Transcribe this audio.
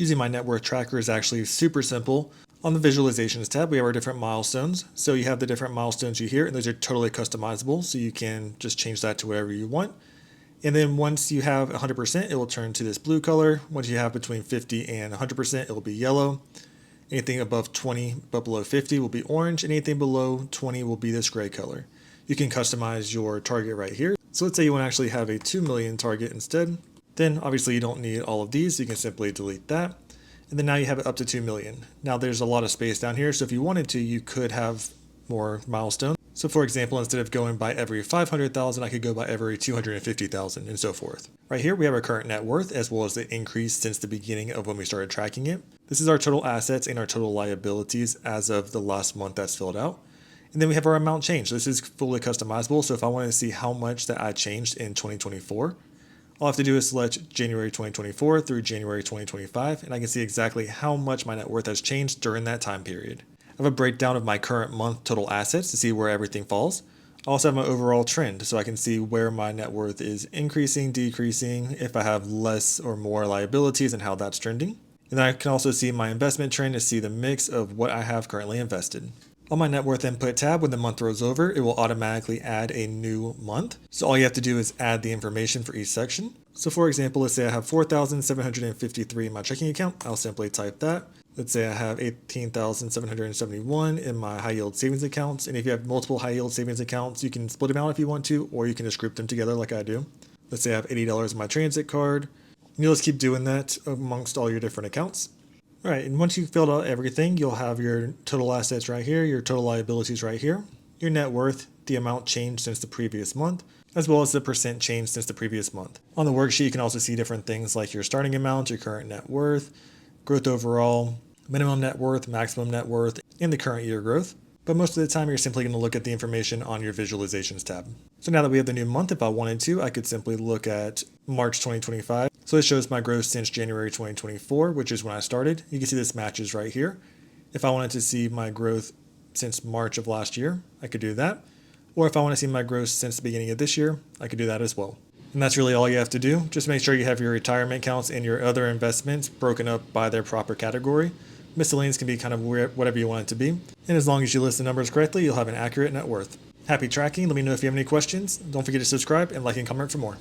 Using my net worth tracker is actually super simple. On the visualizations tab, we have our different milestones. So you have the different milestones you hear, and those are totally customizable. So you can just change that to whatever you want. And then once you have 100%, it will turn to this blue color. Once you have between 50 and 100%, it will be yellow. Anything above 20 but below 50 will be orange. And anything below 20 will be this gray color. You can customize your target right here. So let's say you want to actually have a 2 million target instead. Then obviously you don't need all of these. You can simply delete that. And then now you have it up to 2 million. Now there's a lot of space down here. So if you wanted to, you could have more milestones. So for example, instead of going by every 500,000, I could go by every 250,000 and so forth. Right here, we have our current net worth as well as the increase since the beginning of when we started tracking it. This is our total assets and our total liabilities as of the last month that's filled out. And then we have our amount change. This is fully customizable. So if I wanted to see how much that I changed in 2024, all I have to do is select January 2024 through January 2025, and I can see exactly how much my net worth has changed during that time period. I have a breakdown of my current month total assets to see where everything falls. I also have my overall trend, so I can see where my net worth is increasing, decreasing, if I have less or more liabilities and how that's trending. And then I can also see my investment trend to see the mix of what I have currently invested. On my net worth input tab, when the month rolls over, it will automatically add a new month. So all you have to do is add the information for each section. So for example, let's say I have 4,753 in my checking account. I'll simply type that. Let's say I have 18,771 in my high yield savings accounts. And if you have multiple high yield savings accounts, you can split them out if you want to, or you can just group them together like I do. Let's say I have $80 in my transit card. And you'll just keep doing that amongst all your different accounts. All right, and once you've filled out everything, you'll have your total assets right here, your total liabilities right here, your net worth, the amount changed since the previous month, as well as the percent change since the previous month. On the worksheet, you can also see different things like your starting amount, your current net worth, growth overall, minimum net worth, maximum net worth, and the current year growth. But most of the time, you're simply going to look at the information on your visualizations tab. So now that we have the new month, if I wanted to, I could simply look at March 2025. So it shows my growth since January 2024, which is when I started. You can see this matches right here. If I wanted to see my growth since March of last year, I could do that. Or if I want to see my growth since the beginning of this year, I could do that as well. And that's really all you have to do. Just make sure you have your retirement accounts and your other investments broken up by their proper category. Miscellaneous can be kind of whatever you want it to be. And as long as you list the numbers correctly, you'll have an accurate net worth. Happy tracking. Let me know if you have any questions. Don't forget to subscribe and like and comment for more.